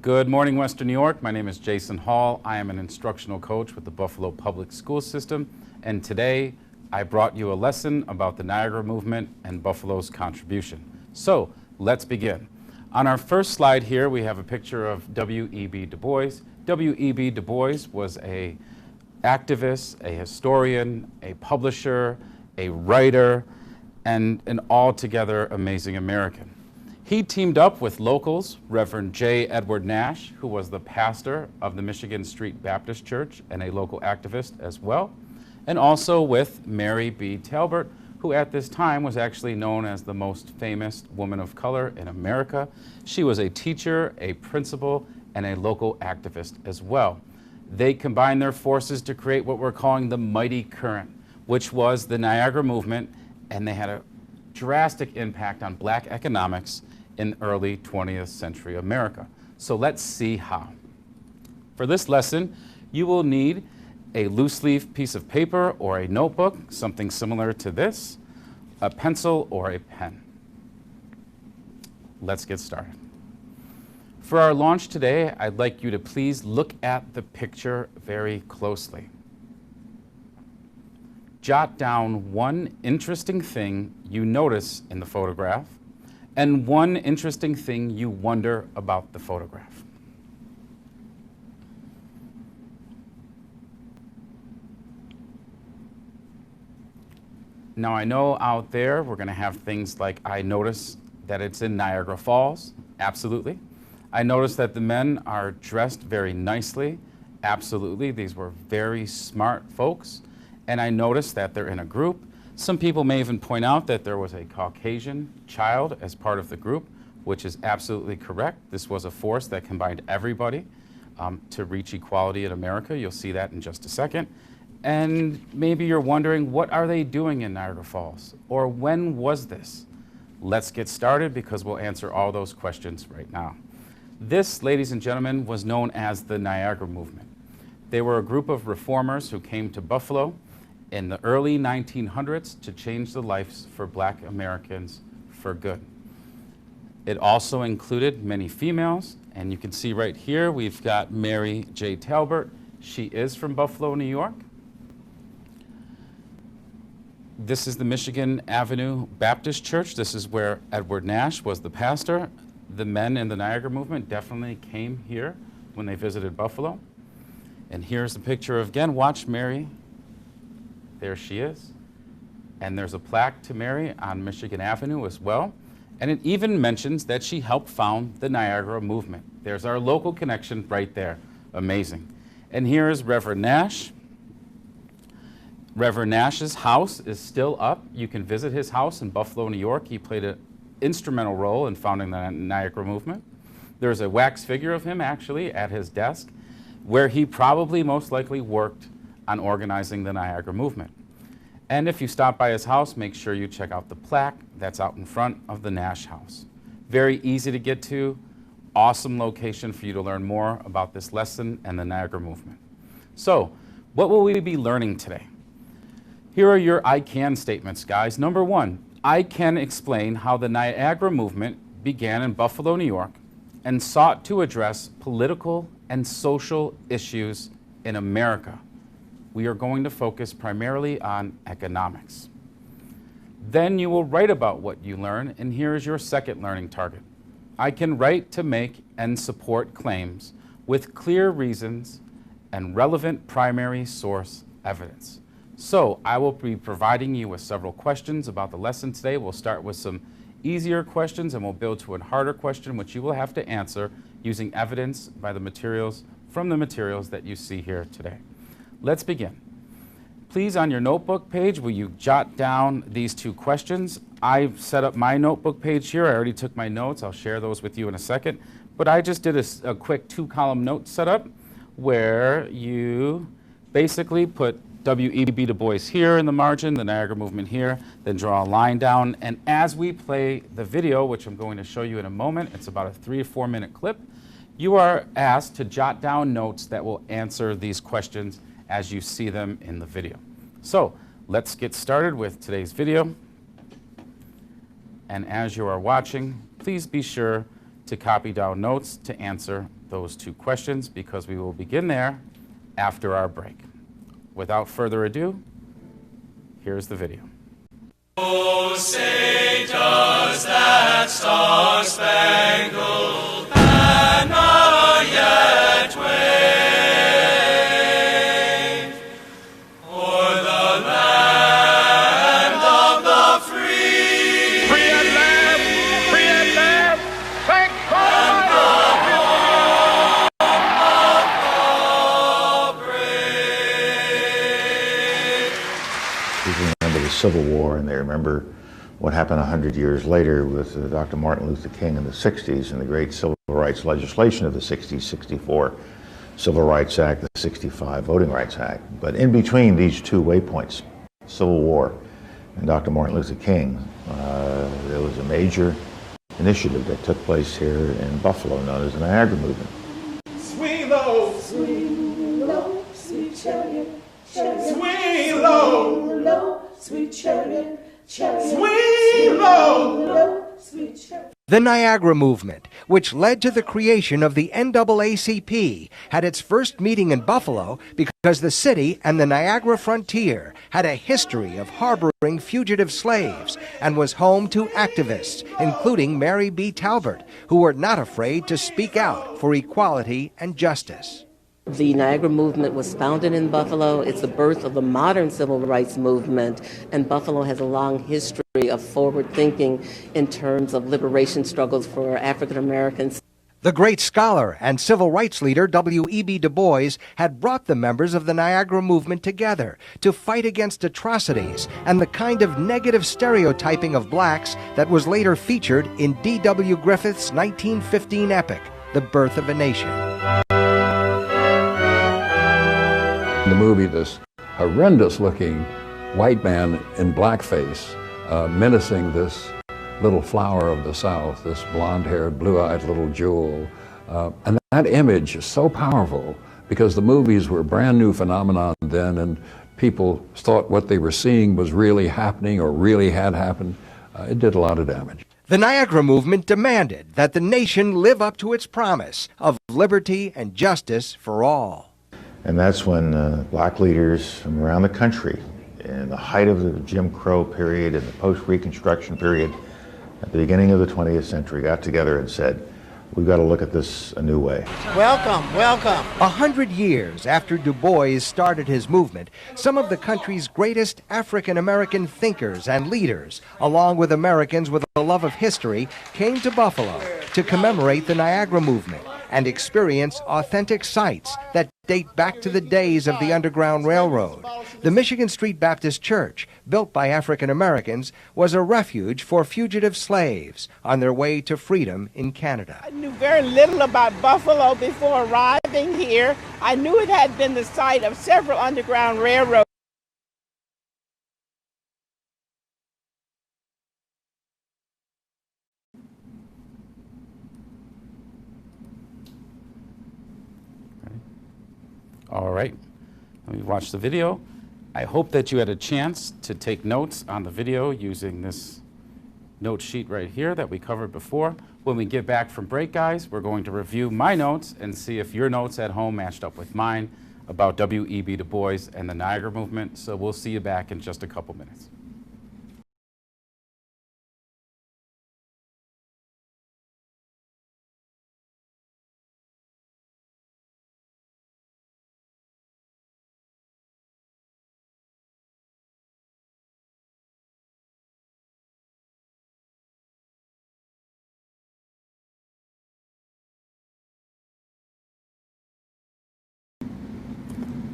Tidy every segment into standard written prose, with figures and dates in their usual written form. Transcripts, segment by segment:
Good morning, Western New York. My name is Jason Hall. I am an instructional coach with the Buffalo Public School System, and today I brought you a lesson about the Niagara movement and Buffalo's contribution. So let's begin. On our first slide here, we have a picture of W.E.B. Du Bois. W.E.B. Du Bois was an activist, a historian, a publisher, a writer, and an altogether amazing American. He teamed up with locals, Reverend J. Edward Nash, who was the pastor of the Michigan Street Baptist Church and a local activist as well, and also with Mary B. Talbert, who at this time was actually known as the most famous woman of color in America. She was a teacher, a principal, and a local activist as well. They combined their forces to create what we're calling the Mighty Current, which was the Niagara movement, and they had a drastic impact on black economics in early 20th century America. So let's see how. For this lesson, you will need a loose leaf piece of paper or a notebook, something similar to this, a pencil or a pen. Let's get started. For our launch today, I'd like you to please look at the picture very closely. Jot down one interesting thing you notice in the photograph and one interesting thing you wonder about the photograph. Now I know out there we're going to have things like, I notice that it's in Niagara Falls, absolutely. I notice that the men are dressed very nicely, absolutely. These were very smart folks. And I noticed that they're in a group. Some people may even point out that there was a Caucasian child as part of the group, which is absolutely correct. This was a force that combined everybody to reach equality in America. You'll see that in just a second. And maybe you're wondering, what are they doing in Niagara Falls? Or when was this? Let's get started because we'll answer all those questions right now. This, ladies and gentlemen, was known as the Niagara movement. They were a group of reformers who came to Buffalo in the early 1900s to change the lives for black Americans for good. It also included many females, and you can see right here we've got Mary J. Talbert. She is from Buffalo, New York. This is the Michigan Avenue Baptist Church. This is where Edward Nash was the pastor. The men in the Niagara movement definitely came here when they visited Buffalo. And here's the picture of, again, watch Mary. There she is. And there's a plaque to Mary on Michigan Avenue as well. And it even mentions that she helped found the Niagara movement. There's our local connection right there. Amazing. And here is Reverend Nash. Reverend Nash's house is still up. You can visit his house in Buffalo, New York. He played an instrumental role in founding the Niagara movement. There's a wax figure of him actually at his desk, where he probably most likely worked on organizing the Niagara movement. And if you stop by his house, make sure you check out the plaque that's out in front of the Nash house. Very easy to get to, awesome location for you to learn more about this lesson and the Niagara movement. So, what will we be learning today? Here are your I can statements, guys. Number one, I can explain how the Niagara movement began in Buffalo, New York, and sought to address political and social issues in America. We are going to focus primarily on economics. Then you will write about what you learn, and here is your second learning target. I can write to make and support claims with clear reasons and relevant primary source evidence. So I will be providing you with several questions about the lesson today. We'll start with some easier questions and we'll build to a harder question, which you will have to answer using evidence by the materials from the materials that you see here today. Let's begin. Please, on your notebook page, will you jot down these two questions? I've set up my notebook page here. I already took my notes. I'll share those with you in a second. But I just did a quick two-column note setup where you basically put W.E.B. Du Bois here in the margin, the Niagara movement here, then draw a line down. And as we play the video, which I'm going to show you in a moment, it's about a 3 or 4 minute clip, you are asked to jot down notes that will answer these questions as you see them in the video. So let's get started with today's video. And as you are watching, please be sure to copy down notes to answer those two questions because we will begin there after our break. Without further ado, here's the video. Oh, say does that star-spangled banner yet wave o'er the land of the free? Free at last, free at last, thank God! And the brave. People remember the Civil War, and they remember what happened 100 years later with Dr. Martin Luther King in the 60s and the great civil rights legislation of the 60s, 64 Civil Rights Act, the 65 Voting Rights Act. But in between these two waypoints, Civil War and Dr. Martin Luther King, there was a major initiative that took place here in Buffalo known as the Niagara Movement. Swing low, sweet chariot, chariot. Swing low, sweet chariot, chariot. Swing low, sweet chariot. The Niagara Movement, which led to the creation of the NAACP, had its first meeting in Buffalo because the city and the Niagara frontier had a history of harboring fugitive slaves and was home to activists, including Mary B. Talbert, who were not afraid to speak out for equality and justice. The Niagara Movement was founded in Buffalo. It's the birth of the modern civil rights movement, and Buffalo has a long history of forward thinking in terms of liberation struggles for African Americans. The great scholar and civil rights leader W.E.B. Du Bois had brought the members of the Niagara Movement together to fight against atrocities and the kind of negative stereotyping of blacks that was later featured in D.W. Griffith's 1915 epic, The Birth of a Nation. In the movie, this horrendous-looking white man in blackface menacing this little flower of the South, this blonde-haired, blue-eyed little jewel. And that image is so powerful because the movies were a brand-new phenomenon then, and people thought what they were seeing was really happening or really had happened. It did a lot of damage. The Niagara Movement demanded that the nation live up to its promise of liberty and justice for all. And that's when black leaders from around the country, in the height of the Jim Crow period and the post-Reconstruction period, at the beginning of the 20th century, got together and said, we've got to look at this a new way. Welcome, welcome. 100 years after Du Bois started his movement, some of the country's greatest African-American thinkers and leaders, along with Americans with a love of history, came to Buffalo to commemorate the Niagara Movement and experience authentic sites that date back to the days of the Underground Railroad. The Michigan Street Baptist Church, built by African Americans, was a refuge for fugitive slaves on their way to freedom in Canada. I knew very little about Buffalo before arriving here. I knew it had been the site of several Underground Railroads. All right, we watched the video. I hope that you had a chance to take notes on the video using this note sheet right here that we covered before. When we get back from break, guys, we're going to review my notes and see if your notes at home matched up with mine about W.E.B. Du Bois and the Niagara Movement. So we'll see you back in just a couple minutes.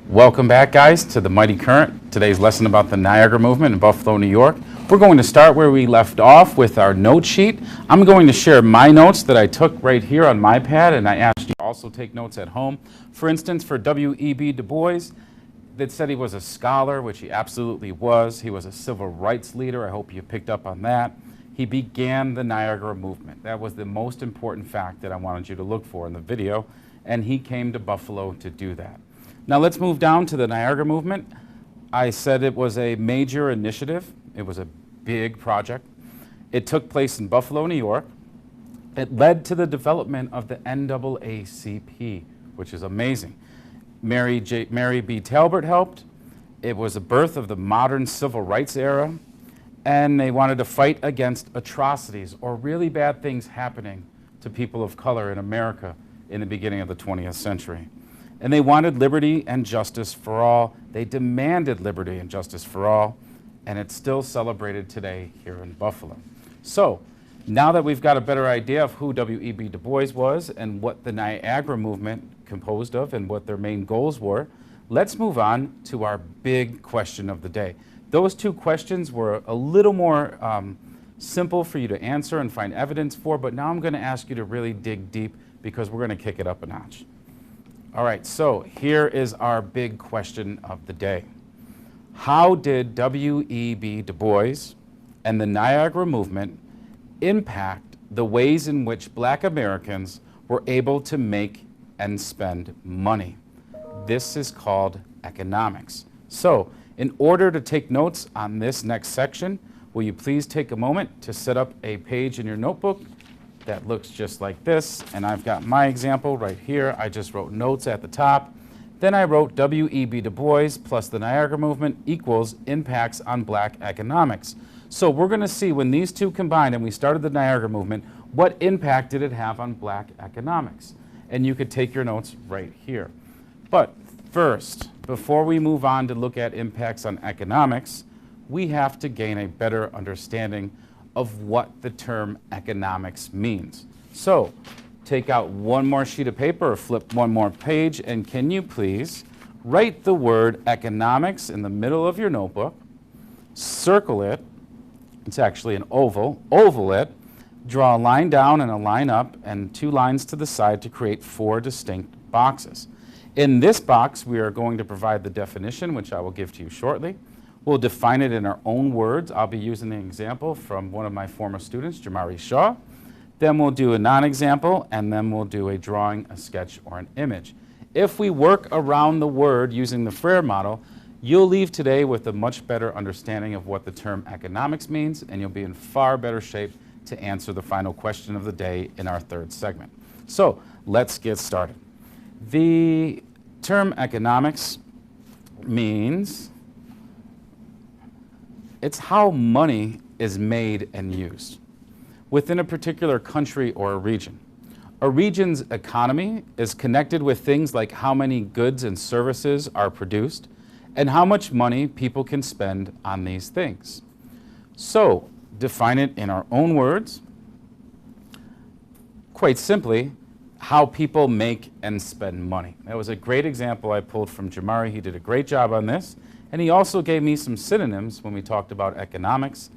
Welcome back, guys, to the Mighty Current. Today's lesson about the Niagara Movement in Buffalo, New York. We're going to start where we left off with our note sheet. I'm going to share my notes that I took right here on my pad, and I asked you to also take notes at home. For instance, for W.E.B. Du Bois, that said he was a scholar, which he absolutely was. He was a civil rights leader. I hope you picked up on that. He began the Niagara Movement. That was the most important fact that I wanted you to look for in the video, and he came to Buffalo to do that. Now let's move down to the Niagara Movement. I said it was a major initiative. It was a big project. It took place in Buffalo, New York. It led to the development of the NAACP, which is amazing. Mary B. Talbert helped. It was the birth of the modern civil rights era, and they wanted to fight against atrocities or really bad things happening to people of color in America in the beginning of the 20th century. And they wanted liberty and justice for all. They demanded liberty and justice for all, and it's still celebrated today here in Buffalo. So, now that we've got a better idea of who W.E.B. Du Bois was and what the Niagara movement composed of and what their main goals were, let's move on to our big question of the day. Those two questions were a little more simple for you to answer and find evidence for, but now I'm going to ask you to really dig deep because we're going to kick it up a notch. All right, so here is our big question of the day. How did W.E.B. Du Bois and the Niagara movement impact the ways in which Black Americans were able to make and spend money? This is called economics. So, in order to take notes on this next section, will you please take a moment to set up a page in your notebook that looks just like this, and I've got my example right here. I just wrote notes at the top. Then I wrote W.E.B. Du Bois plus the Niagara movement equals impacts on Black economics. So we're going to see when these two combined and we started the Niagara movement, what impact did it have on Black economics? And you could take your notes right here. But first, before we move on to look at impacts on economics, we have to gain a better understanding of what the term economics means. So, take out one more sheet of paper or flip one more page, and can you please write the word economics in the middle of your notebook, circle it, it's actually an oval, oval it, draw a line down and a line up and two lines to the side to create four distinct boxes. In this box, we are going to provide the definition, which I will give to you shortly. We'll define it in our own words. I'll be using an example from one of my former students, Jamari Shaw. Then we'll do a non-example, and then we'll do a drawing, a sketch, or an image. If we work around the word using the Frere model, you'll leave today with a much better understanding of what the term economics means, and you'll be in far better shape to answer the final question of the day in our third segment. So let's get started. The term economics means it's how money is made and used within a particular country or a region. A region's economy is connected with things like how many goods and services are produced and how much money people can spend on these things. So, define it in our own words. Quite simply, how people make and spend money. That was a great example I pulled from Jamari. He did a great job on this. And he also gave me some synonyms when we talked about economics.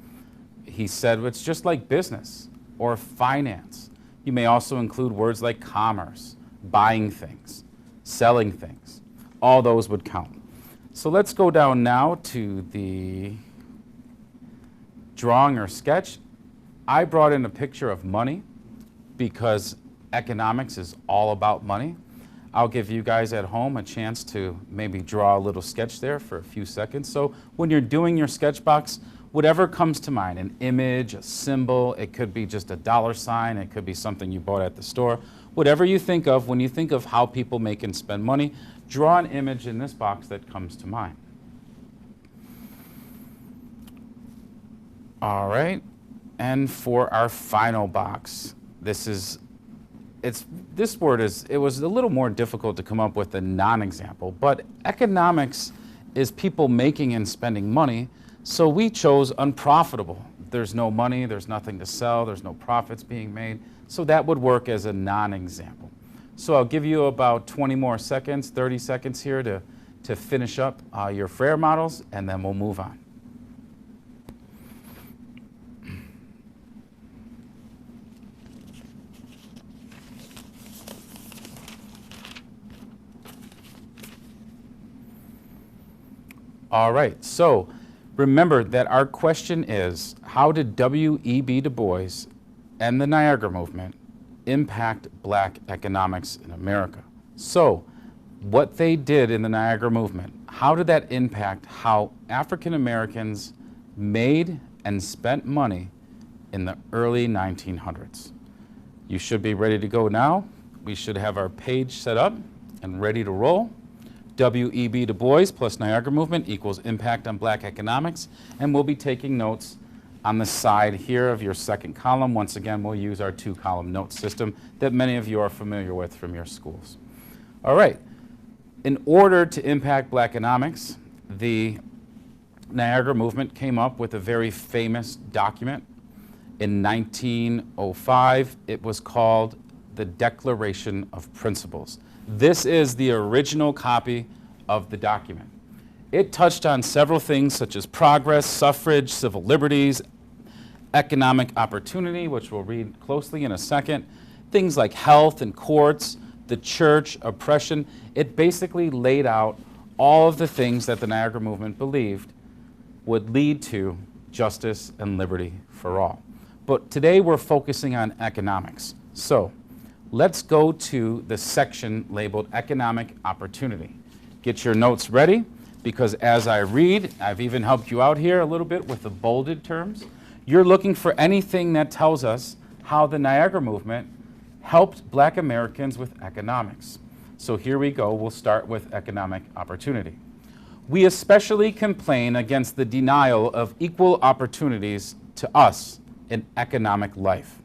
He said it's just like business or finance. You may also include words like commerce, buying things, selling things. All those would count. So let's go down now to the drawing or sketch. I brought in a picture of money because economics is all about money. I'll give you guys at home a chance to maybe draw a little sketch there for a few seconds. So when you're doing your sketch box, whatever comes to mind, an image, a symbol, it could be just a dollar sign, it could be something you bought at the store. Whatever you think of, when you think of how people make and spend money, draw an image in this box that comes to mind. All right, and for our final box, it was a little more difficult to come up with a non-example, but economics is people making and spending money, so we chose unprofitable. There's no money, there's nothing to sell, there's no profits being made, so that would work as a non-example. So I'll give you about 20 more seconds, 30 seconds here to finish up your Frere models, and then we'll move on. All right, so remember that our question is, how did W.E.B. Du Bois and the Niagara movement impact Black economics in America? So, what they did in the Niagara movement, how did that impact how African Americans made and spent money in the early 1900s? You should be ready to go now. We should have our page set up and ready to roll. W.E.B. Du Bois plus Niagara Movement equals impact on black economics, and we'll be taking notes on the side here of your second column. Once again, we'll use our 2-column note system that many of you are familiar with from your schools. All right, in order to impact black economics, the Niagara Movement came up with a very famous document. In 1905, it was called the Declaration of Principles. This is the original copy of the document. It touched on several things such as progress, suffrage, civil liberties, economic opportunity, which we'll read closely in a second, things like health and courts, the church, oppression. It basically laid out all of the things that the Niagara Movement believed would lead to justice and liberty for all. But today we're focusing on economics. So let's go to the section labeled Economic Opportunity. Get your notes ready, because as I read, I've even helped you out here a little bit with the bolded terms. You're looking for anything that tells us how the Niagara Movement helped black Americans with economics. So here we go. We'll start with economic opportunity. We especially complain against the denial of equal opportunities to us in economic life.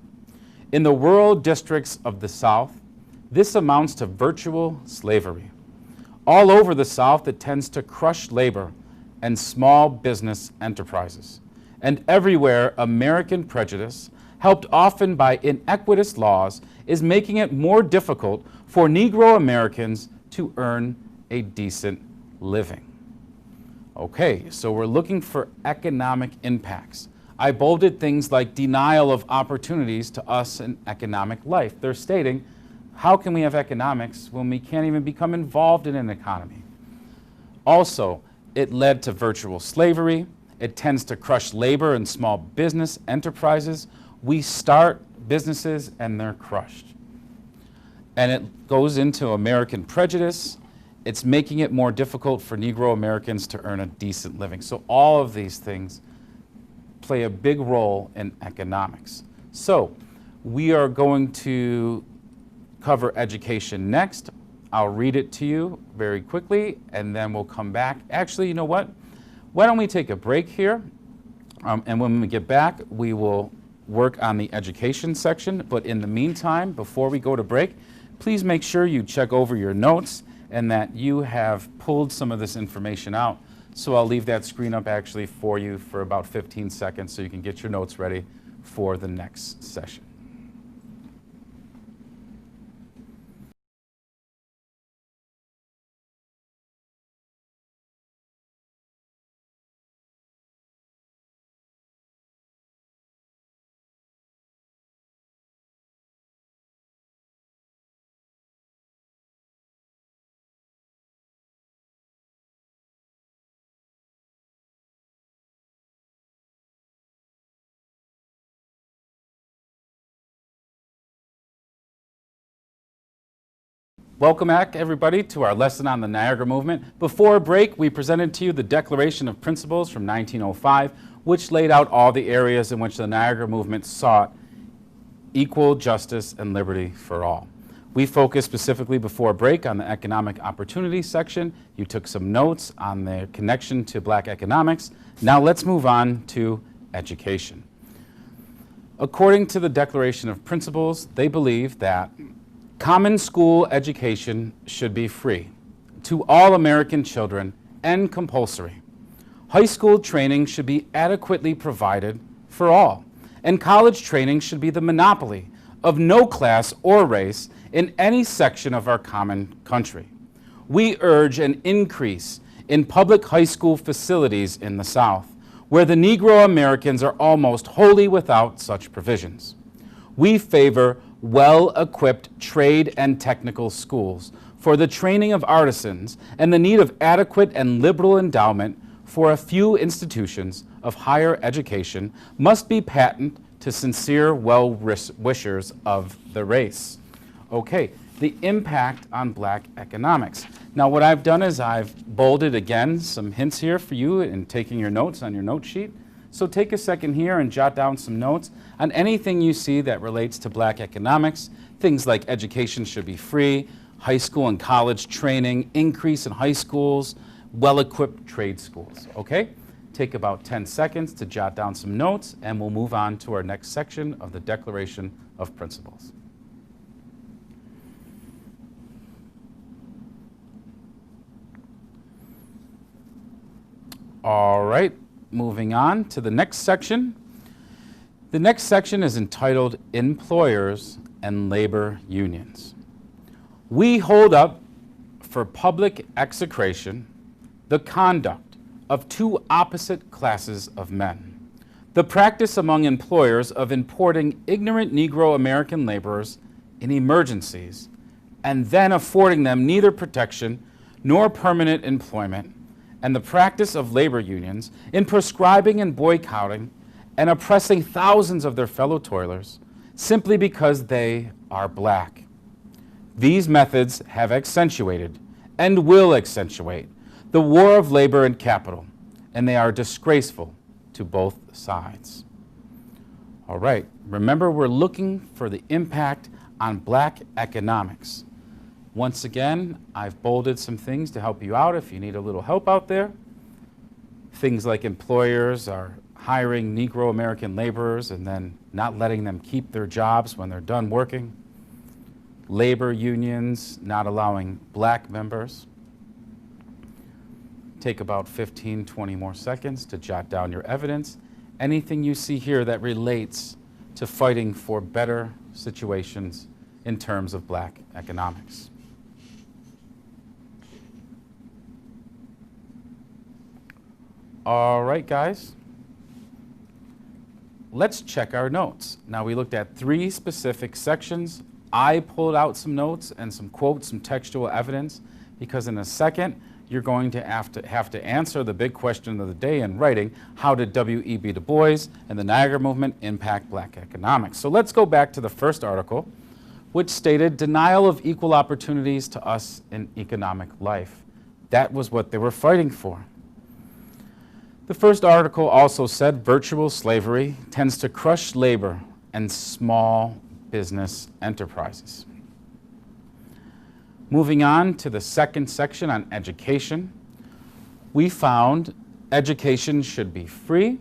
In the rural districts of the South, this amounts to virtual slavery. All over the South, it tends to crush labor and small business enterprises. And everywhere, American prejudice, helped often by inequitous laws, is making it more difficult for Negro Americans to earn a decent living. Okay, so we're looking for economic impacts. I bolded things like denial of opportunities to us in economic life. They're stating, how can we have economics when we can't even become involved in an economy? Also, it led to virtual slavery. It tends to crush labor and small business enterprises. We start businesses and they're crushed. And it goes into American prejudice. It's making it more difficult for Negro Americans to earn a decent living. So all of these things play a big role in economics. So we are going to cover education next. I'll read it to you very quickly, and then we'll come back. Actually, you know what? Why don't we take a break here? And when we get back, we will work on the education section. But in the meantime, before we go to break, please make sure you check over your notes and that you have pulled some of this information out. So I'll leave that screen up actually for you for about 15 seconds so you can get your notes ready for the next session. Welcome back, everybody, to our lesson on the Niagara Movement. Before break, we presented to you the Declaration of Principles from 1905, which laid out all the areas in which the Niagara Movement sought equal justice and liberty for all. We focused specifically before break on the economic opportunity section. You took some notes on the connection to black economics. Now let's move on to education. According to the Declaration of Principles, they believe that common school education should be free to all American children and compulsory. High school training should be adequately provided for all, and college training should be the monopoly of no class or race in any section of our common country. We urge an increase in public high school facilities in the South, where the Negro Americans are almost wholly without such provisions. We favor well-equipped trade and technical schools for the training of artisans and the need of adequate and liberal endowment for a few institutions of higher education must be patent to sincere well-wishers of the race. Okay, the impact on black economics. Now what I've done is I've bolded again some hints here for you in taking your notes on your note sheet. So take a second here and jot down some notes on anything you see that relates to black economics. Things like education should be free, high school and college training, increase in high schools, well-equipped trade schools, okay? Take about 10 seconds to jot down some notes, and we'll move on to our next section of the Declaration of Principles. All right, moving on to the next section. The next section is entitled Employers and Labor Unions. We hold up for public execration the conduct of two opposite classes of men. The practice among employers of importing ignorant Negro American laborers in emergencies and then affording them neither protection nor permanent employment, and the practice of labor unions in prescribing and boycotting and oppressing thousands of their fellow toilers simply because they are black. These methods have accentuated and will accentuate the war of labor and capital, and they are disgraceful to both sides. All right, remember we're looking for the impact on black economics. Once again, I've bolded some things to help you out if you need a little help out there. Things like employers are hiring Negro American laborers and then not letting them keep their jobs when they're done working. Labor unions not allowing black members. Take about 15, 20 more seconds to jot down your evidence. Anything you see here that relates to fighting for better situations in terms of black economics. All right, guys. Let's check our notes. Now, we looked at 3 specific sections. I pulled out some notes and some quotes, some textual evidence, because in a second, you're going to have to answer the big question of the day in writing: how did W.E.B. Du Bois and the Niagara movement impact black economics? So let's go back to the first article, which stated denial of equal opportunities to us in economic life. That was what they were fighting for. The first article also said virtual slavery tends to crush labor and small business enterprises. Moving on to the second section on education, we found education should be free.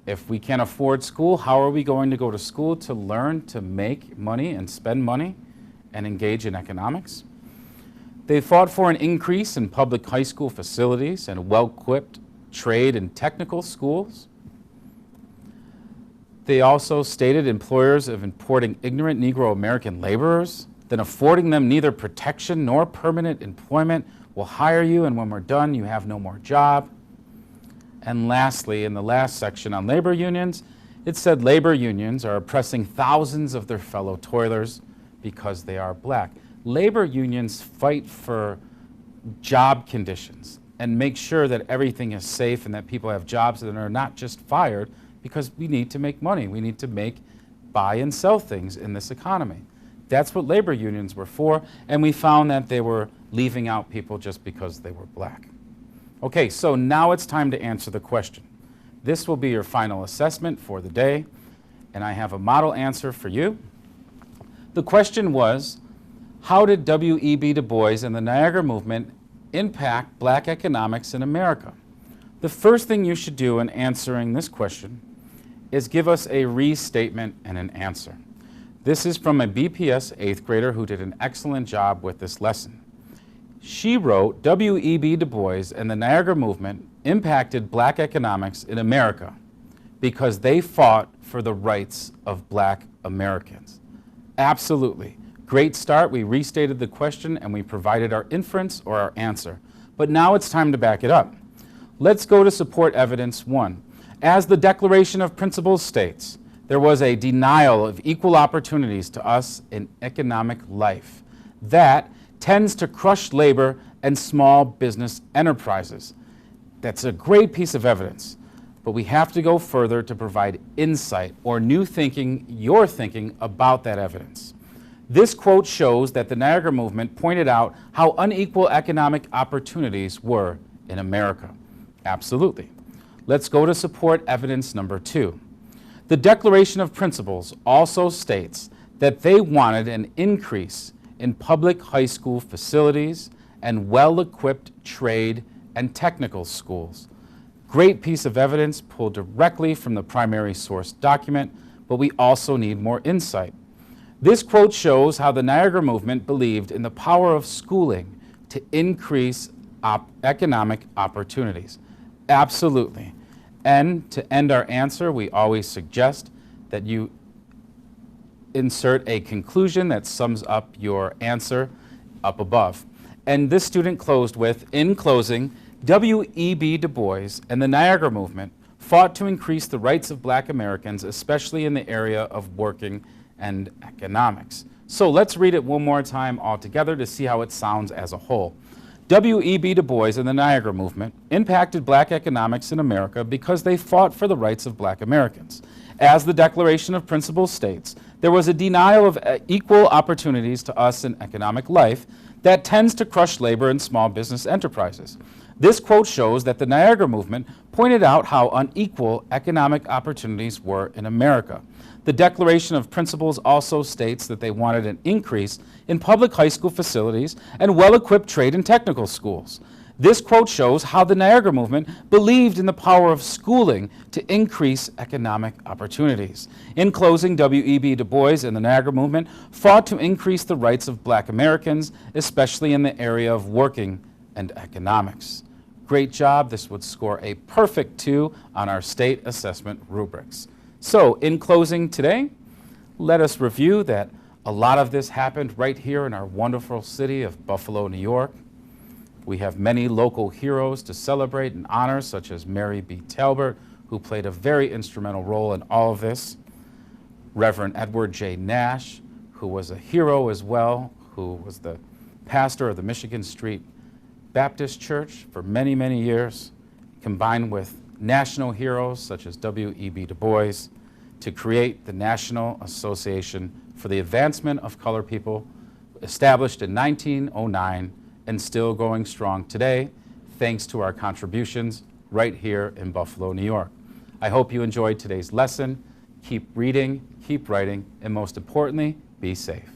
If we can't afford school, how are we going to go to school to learn to make money and spend money and engage in economics? They fought for an increase in public high school facilities and well-equipped trade and technical schools. They also stated employers of importing ignorant Negro American laborers, then affording them neither protection nor permanent employment, will hire you, and when we're done, you have no more job. And lastly, in the last section on labor unions, it said labor unions are oppressing thousands of their fellow toilers because they are black. Labor unions fight for job conditions and make sure that everything is safe and that people have jobs and are not just fired, because we need to make money. We need to buy and sell things in this economy. That's what labor unions were for, and we found that they were leaving out people just because they were black. Okay, so now it's time to answer the question. This will be your final assessment for the day, and I have a model answer for you. The question was, how did W.E.B. Du Bois and the Niagara movement impact black economics in America? The first thing you should do in answering this question is give us a restatement and an answer. This is from a BPS 8th grader who did an excellent job with this lesson. She wrote, W.E.B. Du Bois and the Niagara movement impacted black economics in America because they fought for the rights of black Americans. Absolutely. Great start. We restated the question and we provided our inference or our answer. But now it's time to back it up. Let's go to support evidence 1. As the Declaration of Principles states, there was a denial of equal opportunities to us in economic life. That tends to crush labor and small business enterprises. That's a great piece of evidence, but we have to go further to provide insight or new thinking, your thinking about that evidence. This quote shows that the Niagara movement pointed out how unequal economic opportunities were in America. Absolutely. Let's go to support evidence number 2. The Declaration of Principles also states that they wanted an increase in public high school facilities and well-equipped trade and technical schools. Great piece of evidence pulled directly from the primary source document, but we also need more insight. This quote shows how the Niagara movement believed in the power of schooling to increase economic opportunities. Absolutely. And to end our answer, we always suggest that you insert a conclusion that sums up your answer up above. And this student closed with, in closing, W.E.B. Du Bois and the Niagara movement fought to increase the rights of Black Americans, especially in the area of working and economics. So let's read it one more time all together to see how it sounds as a whole. W.E.B. Du Bois and the Niagara movement impacted Black economics in America because they fought for the rights of Black Americans. As the Declaration of Principles states, there was a denial of equal opportunities to us in economic life that tends to crush labor and small business enterprises. This quote shows that the Niagara movement pointed out how unequal economic opportunities were in America. The Declaration of Principles also states that they wanted an increase in public high school facilities and well-equipped trade and technical schools. This quote shows how the Niagara movement believed in the power of schooling to increase economic opportunities. In closing, W.E.B. Du Bois and the Niagara movement fought to increase the rights of Black Americans, especially in the area of working and economics. Great job. This would score a perfect 2 on our state assessment rubrics. So, in closing today, let us review that a lot of this happened right here in our wonderful city of Buffalo, New York. We have many local heroes to celebrate and honor, such as Mary B. Talbert, who played a very instrumental role in all of this. Reverend Edward J. Nash, who was a hero as well, who was the pastor of the Michigan Street Baptist Church for many, many years, combined with national heroes such as W.E.B. Du Bois to create the National Association for the Advancement of Colored People, established in 1909 and still going strong today, thanks to our contributions right here in Buffalo, New York. I hope you enjoyed today's lesson. Keep reading, keep writing, and most importantly, be safe.